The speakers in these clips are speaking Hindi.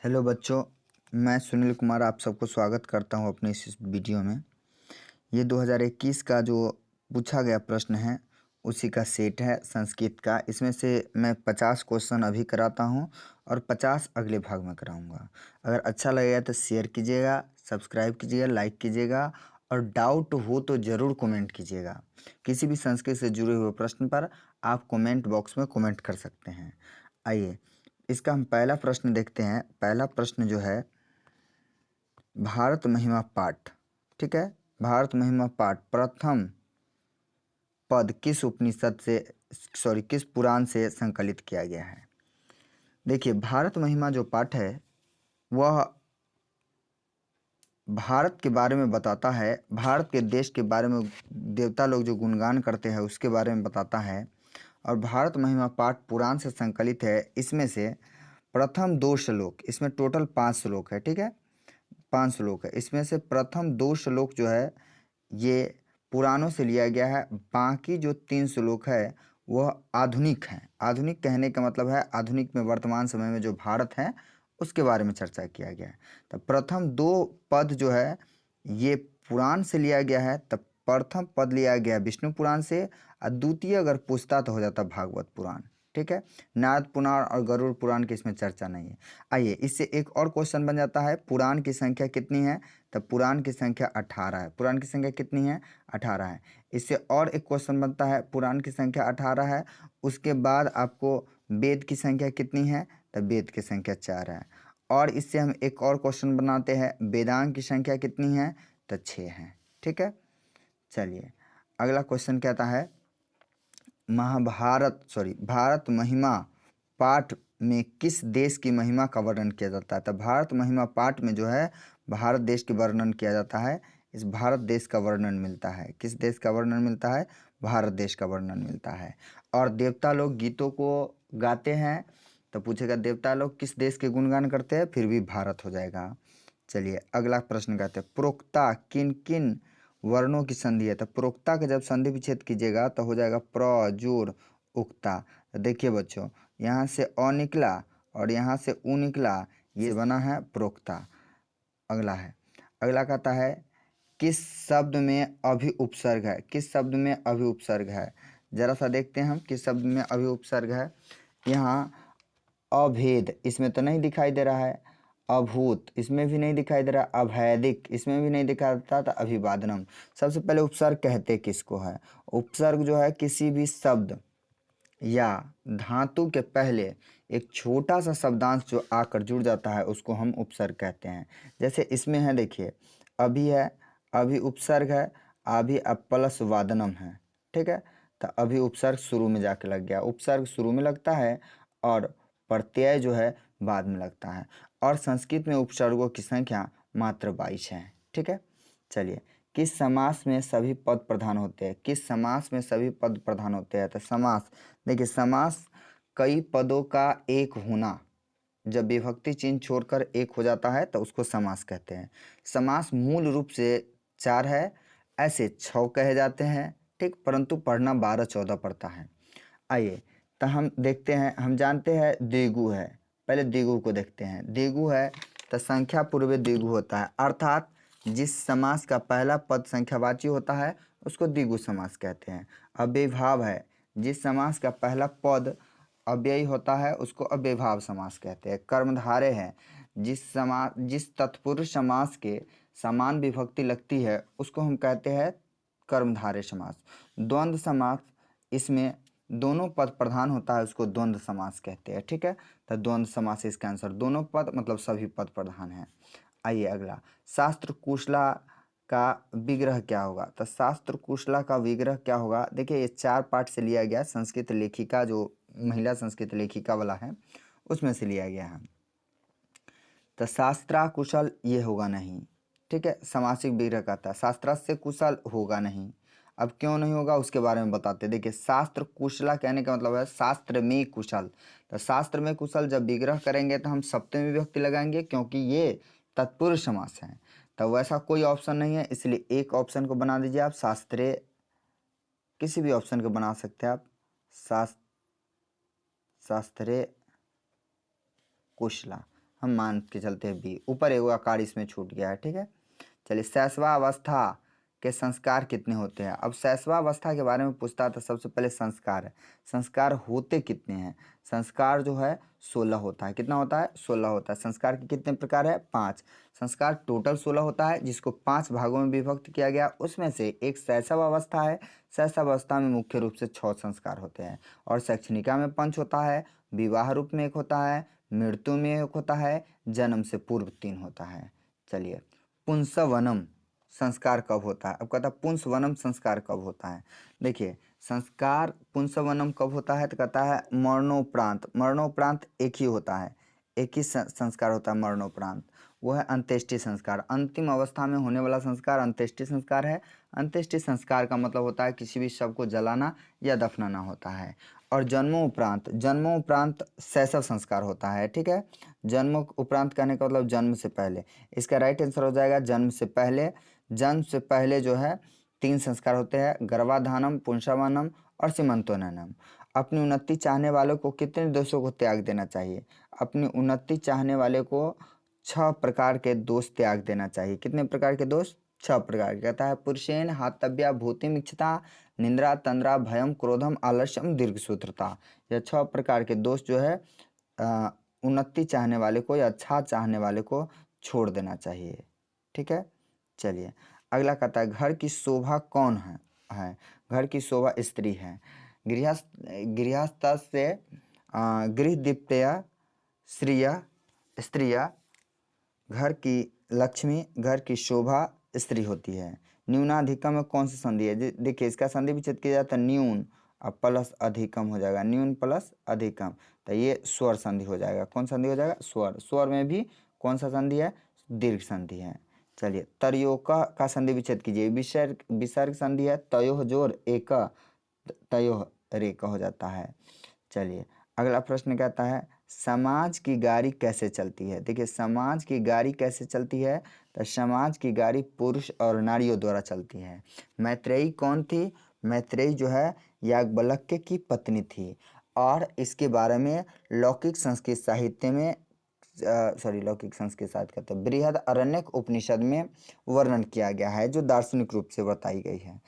हेलो बच्चों, मैं सुनील कुमार आप सबको स्वागत करता हूं अपने इस वीडियो में। ये 2021 का जो पूछा गया प्रश्न है उसी का सेट है संस्कृत का। इसमें से मैं 50 क्वेश्चन अभी कराता हूं और 50 अगले भाग में कराऊंगा। अगर अच्छा लगेगा तो शेयर कीजिएगा, सब्सक्राइब कीजिएगा, लाइक कीजिएगा और डाउट हो तो ज़रूर कमेंट कीजिएगा। किसी भी संस्कृत से जुड़े हुए प्रश्न पर आप कमेंट बॉक्स में कमेंट कर सकते हैं। आइए इसका हम पहला प्रश्न देखते हैं। पहला प्रश्न जो है भारत महिमा पाठ, ठीक है। भारत महिमा पाठ प्रथम पद किस उपनिषद से किस पुराण से संकलित किया गया है। देखिए भारत महिमा जो पाठ है वह भारत के बारे में बताता है, भारत के देश के बारे में देवता लोग जो गुणगान करते हैं उसके बारे में बताता है। और भारत महिमा पाठ पुराण से संकलित है। इसमें से प्रथम 2 श्लोक, इसमें टोटल 5 श्लोक है, ठीक है। 5 श्लोक है। इसमें से प्रथम 2 श्लोक जो है ये पुराणों से लिया गया है। बाकी जो 3 श्लोक है वह आधुनिक हैं। आधुनिक कहने का मतलब है आधुनिक में वर्तमान समय में जो भारत है उसके बारे में चर्चा किया गया है। तो प्रथम 2 पद जो है ये पुराण से लिया गया है। तब प्रथम पद लिया गया विष्णु पुराण से और द्वितीय अगर पूछता तो हो जाता भागवत पुराण, ठीक है। नारद पुराण और गरुड़ पुराण की इसमें चर्चा नहीं है। आइए इससे एक और क्वेश्चन बन जाता है, पुराण की संख्या कितनी है। तब पुराण की संख्या 18 है। पुराण की संख्या कितनी है? 18 है। इससे और एक क्वेश्चन बनता है, पुराण की संख्या 18 है, उसके बाद आपको वेद की संख्या कितनी है। तब वेद की संख्या 4 है। और इससे हम एक और क्वेश्चन बनाते हैं, वेदांग की संख्या कितनी है। तो 6 है, ठीक है। चलिए अगला क्वेश्चन कहता है भारत महिमा पाठ में किस देश की महिमा का वर्णन किया जाता है। तो भारत महिमा पाठ में जो है भारत देश की वर्णन किया जाता है। इस भारत देश का वर्णन मिलता है। किस देश का वर्णन मिलता है? भारत देश का वर्णन मिलता है। और देवता लोग गीतों को गाते हैं। तो पूछेगा देवता लोग किस देश के गुणगान करते हैं, फिर भी भारत हो जाएगा। चलिए अगला प्रश्न कहते हैं प्रोक्ता किन किन वर्णों की संधि है। तो प्रोक्ता का जब संधि विच्छेद कीजिएगा तो हो जाएगा प्र जोर उक्ता। तो देखिए बच्चों यहाँ से अ निकला और यहाँ से उ निकला, ये बना है प्रोक्ता। अगला कहता है किस शब्द में अभि उपसर्ग है। किस शब्द में अभि उपसर्ग है, जरा सा देखते हैं हम किस शब्द में अभि उपसर्ग है। यहाँ अभेद इसमें तो नहीं दिखाई दे रहा है, अभूत इसमें भी नहीं दिखाई दे रहा, अभैदिक इसमें भी नहीं दिखाई देता। तो अभिवादनम। सबसे पहले उपसर्ग कहते किसको है? उपसर्ग जो है किसी भी शब्द या धातु के पहले एक छोटा सा शब्दांश जो आकर जुड़ जाता है उसको हम उपसर्ग कहते हैं। जैसे इसमें है देखिए अभी है, अभी उपसर्ग है, अभी अब प्लस वादनम है, ठीक है। तो अभी उपसर्ग शुरू में जाके लग गया। उपसर्ग शुरू में लगता है और प्रत्यय जो है बाद में लगता है। और संस्कृत में उपसर्गों की संख्या मात्र 22 है, ठीक है। चलिए किस समास में सभी पद प्रधान होते हैं। किस समास में सभी पद प्रधान होते हैं। तो समास देखिए समास कई पदों का एक होना, जब विभक्ति चिन्ह छोड़कर एक हो जाता है तो उसको समास कहते हैं। समास मूल रूप से 4 है, ऐसे 6 कहे जाते हैं, ठीक, परंतु पढ़ना 12-14 पड़ता है। आइए तो हम देखते हैं, हम जानते हैं द्विगु है। पहले द्विगु को देखते हैं। द्विगु है तो संख्या पूर्व द्विगु होता है, अर्थात जिस समास का पहला पद संख्यावाची होता है उसको द्विगु समास कहते हैं। अव्ययीभाव है, जिस समास का पहला पद अव्ययी होता है उसको अव्ययीभाव समास कहते हैं। कर्मधारय है, जिस तत्पुरुष समास के समान विभक्ति लगती है उसको हम कहते हैं कर्मधारय समास। द्वंद्व समास, इसमें दोनों पद प्रधान होता है उसको द्वंद्व समास कहते हैं, ठीक है। तो द्वंद्व समास इसका आंसर, दोनों पद मतलब सभी पद प्रधान हैं। आइए अगला, शास्त्र कुशला का विग्रह क्या होगा। तो शास्त्र कुशला का विग्रह क्या होगा, देखिए ये 4 पाठ से लिया गया। संस्कृत लेखिका जो महिला संस्कृत लेखिका वाला है उसमें से लिया गया है। तो शास्त्रा कुशल ये होगा नहीं, ठीक है। समासिक विग्रह कहता है शास्त्रस्य कुशल होगा नहीं। अब क्यों नहीं होगा उसके बारे में बताते। देखिए शास्त्र कुशला कहने का मतलब है शास्त्र में कुशल। तो शास्त्र में कुशल जब विग्रह करेंगे तो हम सप्तमी विभक्ति लगाएंगे क्योंकि ये तत्पुरुष समास है। तो वैसा कोई ऑप्शन नहीं है, इसलिए एक ऑप्शन को बना दीजिए आप शास्त्रे, किसी भी ऑप्शन को बना सकते हैं आप। शास्त्रे कुशला। हम मान के चलते हैं बी। ऊपर एक आकार इसमें छूट गया है, ठीक है। चलिए, शैशवावस्था के संस्कार कितने होते हैं। अब शैशवावस्था के बारे में पूछता है तो सबसे पहले संस्कार है। संस्कार होते कितने हैं। संस्कार जो है 16 होता है। कितना होता है, 16 होता है। संस्कार के कितने प्रकार है, 5। संस्कार टोटल 16 होता है, जिसको 5 भागों में विभक्त किया गया। उसमें से एक शैशव अवस्था है। शैशव अवस्था में मुख्य रूप से 6 संस्कार होते हैं। और शैक्षणिका में 5 होता है, विवाह रूप में 1 होता है, मृत्यु में 1 होता है, जन्म से पूर्व 3 होता है। चलिए, पुंसवनम संस्कार कब होता है। अब कहता है पुंसवनम संस्कार कब होता है। देखिए, संस्कार पुंसवनम कब होता है तो कहता है मरणोपरांत। मरणोपरांत एक ही होता है, एक ही संस्कार होता है मरणोपरांत, वो है अंत्येष्टि संस्कार। अंतिम अवस्था में होने वाला संस्कार अंत्येष्टि संस्कार है। अंत्येष्टि संस्कार का मतलब होता है किसी भी शव को जलाना या दफनाना होता है। और जन्मों उपरांत शैशव संस्कार होता है, ठीक है। जन्म उपरांत कहने का मतलब जन्म से पहले। इसका राइट आंसर हो जाएगा जन्म से पहले। जन्म से पहले जो है 3 संस्कार होते हैं, गर्भाधानम, पुंसवनम और सीमंतोन्नयनम। अपनी उन्नति चाहने वालों को कितने दोषों को त्याग देना चाहिए। अपनी उन्नति चाहने वाले को 6 प्रकार के दोष त्याग देना चाहिए। कितने प्रकार के दोष, 6 प्रकार के। कहता है पुरुषेण हातव्या भूतिमिच्छता, निंद्रा, तंद्रा, भयम, क्रोधम, आलस्यम, दीर्घसूत्रता। यह 6 प्रकार के दोष जो है उन्नति चाहने वाले को या अच्छा चाहने वाले को छोड़ देना चाहिए, ठीक है। चलिए, अगला कहता है घर की शोभा कौन है। घर की शोभा स्त्री है। गृहस्थ से गृहदीप्तया स्त्रिया घर की लक्ष्मी, घर की शोभा स्त्री होती है। न्यूनाधिकम में कौन सा संधि है। देखिए, इसका संधि विच्छेद किया जाता है न्यून और प्लस अधिकम हो जाएगा, न्यून प्लस अधिकम, तो ये स्वर संधि हो जाएगा। कौन संधि हो जाएगा, स्वर। स्वर में भी कौन सा संधि है, दीर्घ संधि है। चलिए, तरयोका का संधि विच्छेद कीजिए। विसर्ग संधि है, तयोह जोर एक, तयोह रेक हो जाता है। चलिए, अगला प्रश्न कहता है समाज की गाड़ी कैसे चलती है। देखिए, समाज की गाड़ी कैसे चलती है तो समाज की गाड़ी पुरुष और नारियों द्वारा चलती है। मैत्रेयी कौन थी। मैत्रेयी जो है याज्ञवल्क्य की पत्नी थी। और इसके बारे में लौकिक संस्कृत साहित्य में लौकिक संस्कृत साहित्य कहते हैं बृहद अरण्यक उपनिषद में वर्णन किया गया है, जो दार्शनिक रूप से बताई गई है।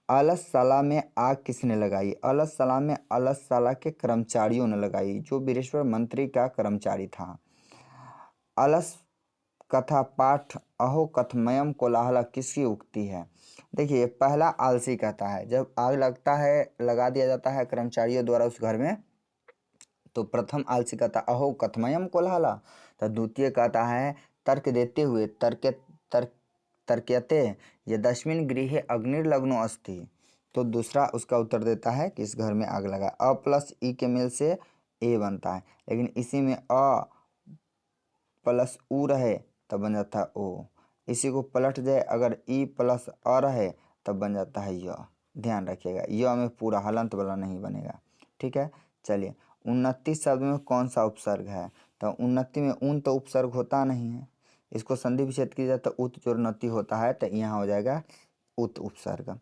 अलसशाला में आग किसने लगाई। अलसशाला में अलसशाला के कर्मचारियों ने लगाई, जो वीरेश्वर मंत्री का कर्मचारी था। अलस कथा पाठ अहो कथमयम कोलाहल किसकी उक्ति है। देखिए, पहला आलसी कहता है, जब आग लगता है, लगा दिया जाता है कर्मचारियों द्वारा उस घर में, तो प्रथम आलसी कहता अहो कथमयम कोलाहल। तो द्वितीय कहता है तर्क देते हुए तर्क्यते यदस्मिन् गृहे अग्निर्लग्नो अस्ति। तो दूसरा उसका उत्तर देता है कि इस घर में आग लगा। अ प्लस ई के मेल से ए बनता है, लेकिन इसी में अ प्लस ऊ रहे तब बन जाता है ओ। इसी को पलट जाए, अगर ई प्लस अ रहे तब बन जाता है य। ध्यान रखिएगा, य में पूरा हलंत वाला नहीं बनेगा, ठीक है। चलिए, उन्नति शब्द में कौन सा उपसर्ग है। तो उन्नति में उन तो उपसर्ग होता नहीं है। इसको संधि विच्छेद किया जाए तो उत जो उन्नति होता है तो यहाँ हो जाएगा उत उपसर्ग।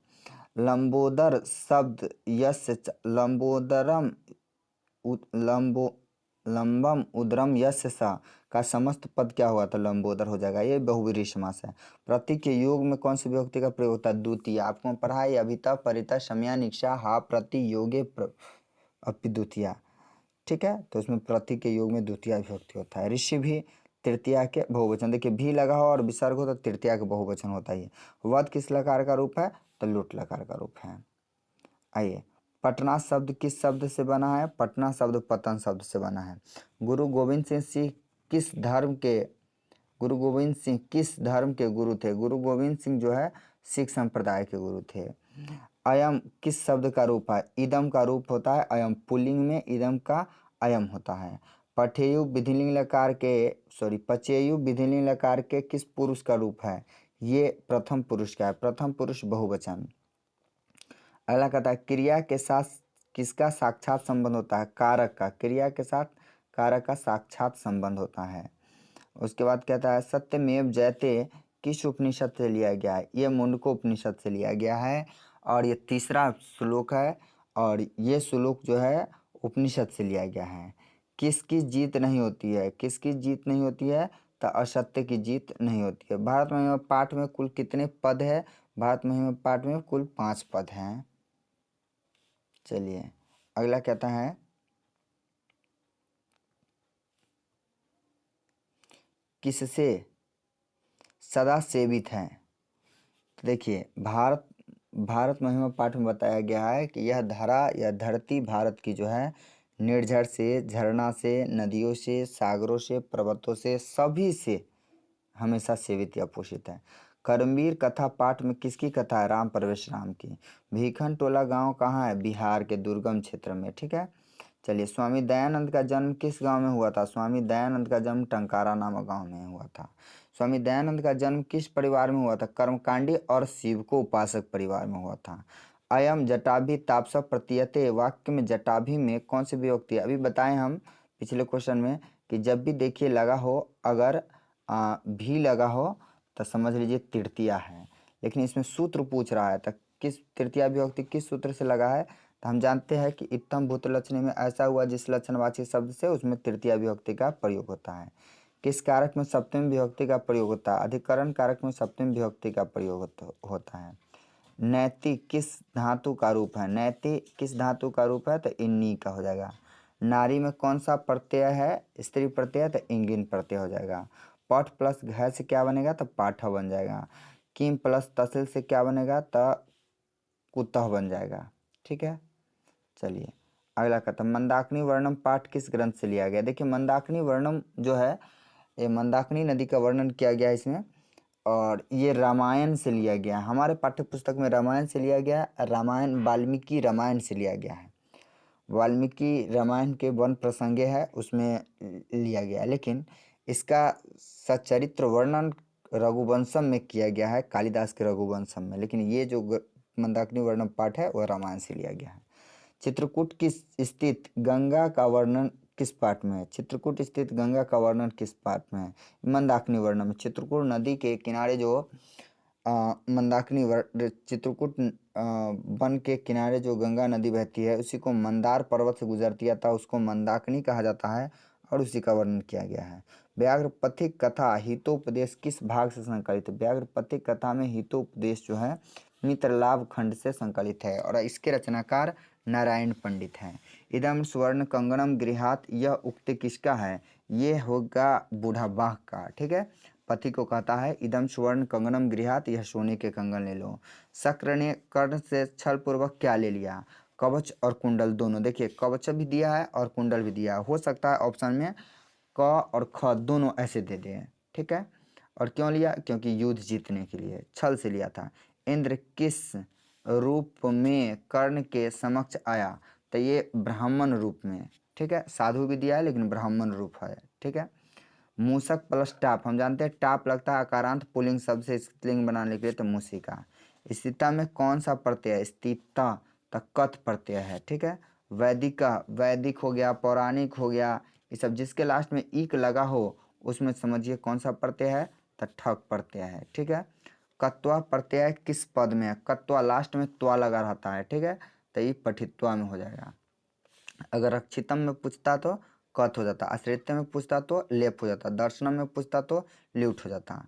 लंबोदर शब्द यस्य लंबोदरम लंबम उदरम यस्य सा का समस्त पद क्या हुआ, तो लंबोदर हो जाएगा। ये बहुव्रीहि समास है। प्रति के योग में कौन सी विभक्ति का प्रयोग होता है, द्वितीय। आपको पढ़ा है अभिता परिता शमया निक्षा हा प्रति योगे अपि द्वितीया, ठीक है। तो उसमें प्रति के योग में द्वितीय विभक्ति होता है। ऋषि भी तृतीया के बहुवचन। देखिए, भी लगा हो और विसर्ग हो तो तृतीया का बहुवचन होता ही है। वध किस लकार का रूप है, तो लुट लकार का रूप है। आइए, पटना शब्द किस शब्द से बना है। पटना शब्द पतन शब्द से बना है। गुरु गोविंद सिंह किस धर्म के गुरु थे। गुरु गोविंद सिंह जो है सिख संप्रदाय के गुरु थे। अयम किस शब्द का रूप है, इदम का रूप होता है अयम। पुल्लिंग में इदम का अयम होता है। पठेयु विधिलिंग लकार के किस पुरुष का रूप है, ये प्रथम पुरुष का है। प्रथम पुरुष बहुवचन। अगला कहता है क्रिया के साथ किसका साक्षात संबंध होता है, कारक का। क्रिया के साथ कारक का साक्षात संबंध होता है। उसके बाद कहता है सत्यमेव जयते किस उपनिषद से लिया गया है, ये मुंडको उपनिषद से लिया गया है। और ये तीसरा श्लोक है, और ये श्लोक जो है उपनिषद से लिया गया है। किसकी जीत नहीं होती है, किसकी जीत नहीं होती है, तो असत्य की जीत नहीं होती है। भारत महिमा पाठ में कुल कितने पद है? भारत महिमा पाठ में कुल 5 पद हैं। चलिए अगला कहता है किससे सदा सेवित हैं? तो देखिए भारत महिमा पाठ में बताया गया है कि यह धरा या धरती भारत की जो है निर्झर से, झरना से, नदियों से, सागरों से, पर्वतों से, सभी से हमेशा सेवित या पोषित है। कर्मवीर कथा पाठ में किसकी कथा है? राम प्रवेश राम की। भीखन टोला गांव कहाँ है? बिहार के दुर्गम क्षेत्र में। ठीक है। चलिए स्वामी दयानंद का जन्म किस गांव में हुआ था? स्वामी दयानंद का जन्म टंकारा नामक गांव में हुआ था। स्वामी दयानंद का जन्म किस परिवार में हुआ था? कर्मकांडी और शिव को उपासक परिवार में हुआ था। अयम जटाभि तापस प्रतीयते वाक्य में जटाभि में कौन सी विभक्ति है? अभी बताएं हम पिछले क्वेश्चन में कि जब भी देखिए लगा हो, अगर भी लगा हो तो समझ लीजिए तृतीया है, लेकिन इसमें सूत्र पूछ रहा है तो किस तृतीया विभक्ति किस सूत्र से लगा है? तो हम जानते हैं कि इत्थम भूत लक्षण में ऐसा हुआ जिस लक्षणवाची शब्द से उसमें तृतीया विभक्ति का प्रयोग होता है। किस कारक में सप्तमी विभक्ति का प्रयोग होता है? अधिकरण कारक में सप्तमी विभक्ति का प्रयोग होता है। नैति किस धातु का रूप है? नैति किस धातु का रूप है? तो इन्नी का हो जाएगा। नारी में कौन सा प्रत्यय है? स्त्री प्रत्यय, तो इंगिन प्रत्यय हो जाएगा। पठ प्लस घ से क्या बनेगा? तो पाठ बन जाएगा। किम प्लस तसिल से क्या बनेगा? तो कुतः बन जाएगा। ठीक है। चलिए अगला कहता है मंदाकिनी वर्णम पाठ किस ग्रंथ से लिया गया? देखिए मंदाकिनी वर्णम जो है ये मंदाकिनी नदी का वर्णन किया गया है इसमें, और ये रामायण से लिया गया है। हमारे पाठ्य पुस्तक में रामायण से लिया गया है। रामायण वाल्मीकि रामायण से लिया गया है। वाल्मीकि रामायण के वन प्रसंगे है उसमें लिया गया है, लेकिन इसका सचरित्र वर्णन रघुवंशम में किया गया है, कालिदास के रघुवंशम में, लेकिन ये जो मंदाकिनी वर्णन पाठ है वह रामायण से लिया गया है। चित्रकूट की स्थित गंगा का वर्णन किस पाठ में है? चित्रकूट स्थित गंगा का वर्णन किस पाठ में है? मंदाकिनी वर्णन में। चित्रकूट नदी के किनारे जो मंदाकिनी चित्रकूट वन के किनारे जो गंगा नदी बहती है उसी को मंदार पर्वत से गुजरती है, था उसको मंदाकिनी कहा जाता है और उसी का वर्णन किया गया है। व्याघ्रपथिक कथा हितोपदेश किस भाग से संकलित है? व्याघ्रपथिक कथा में हितोपदेश जो है मित्र लाभ खंड से संकलित है और इसके रचनाकार नारायण पंडित हैं। इदम स्वर्ण कंगनम गृहात, यह उक्ति किसका है? ये होगा बूढ़ा बाघ का। ठीक है। पति को कहता है इदम स्वर्ण कंगनम गृहात, यह सोने के कंगन ले लो। शक्र ने कर्ण से छल पूर्वक क्या ले लिया? कवच और कुंडल दोनों। देखिए कवच भी दिया है और कुंडल भी दिया है, हो सकता है ऑप्शन में क और ख दोनों ऐसे दे दें। ठीक है। और क्यों लिया? क्योंकि युद्ध जीतने के लिए छल से लिया था। इंद्र किस रूप में कर्ण के समक्ष आया? तो ये ब्राह्मण रूप में। ठीक है। साधु भी दिया है लेकिन ब्राह्मण रूप है। ठीक है। मूसक प्लस टाप, हम जानते हैं टाप लगता है अकारांत पुल्लिंग शब्द से स्त्रीलिंग बनाने के लिए, तो मूसिका। स्थिता में कौन सा प्रत्यय है? स्थिता तो कथ प्रत्यय है। ठीक है। वैदिका वैदिक हो गया, पौराणिक हो गया, ये सब जिसके लास्ट में ईक लगा हो उसमें समझिए कौन सा प्रत्यय है? तो ठक प्रत्यय है। ठीक है। कत्वा प्रत्यय किस पद में है? कत्वा लास्ट में त्वा लगा रहता है। ठीक है। तो ये पठित्वा में हो जाएगा। अगर रक्षितम में पूछता तो कथ हो जाता, आश्रित में पूछता तो लेप हो जाता, दर्शनम में पूछता तो ल्यूट हो जाता।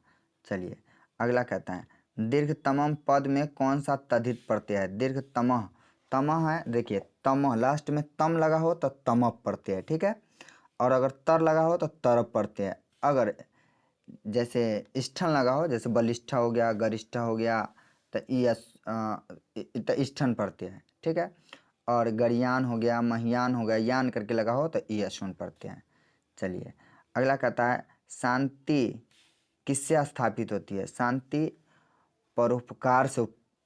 चलिए अगला कहता है दीर्घतमम पद में कौन सा तद्धित प्रत्यय है? दीर्घतमः, तमः है, देखिए तमः लास्ट में तम लगा हो तो तमः प्रत्यय। ठीक है। और अगर तर लगा हो तो तर प्रत्यय। अगर जैसे स्थन लगा हो, जैसे बलिष्ठा हो गया, गरिष्ठा हो गया, तो स्थन प्रत्यय है। ठीक है। और गरियान हो गया, महियान हो गया, यान करके लगा हो तो ईयशुन प्रत्यय है। चलिए अगला कहता है शांति किससे स्थापित होती है? शांति परोपकार से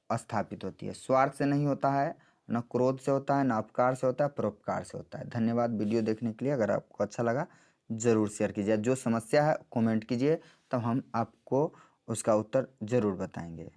स्थापित होती है, स्वार्थ से नहीं होता है, न क्रोध से होता है, न अपकार से होता है, परोपकार से होता है। धन्यवाद वीडियो देखने के लिए। अगर आपको अच्छा लगा ज़रूर शेयर कीजिए, जो समस्या है कमेंट कीजिए, तब हम आपको उसका उत्तर ज़रूर बताएंगे।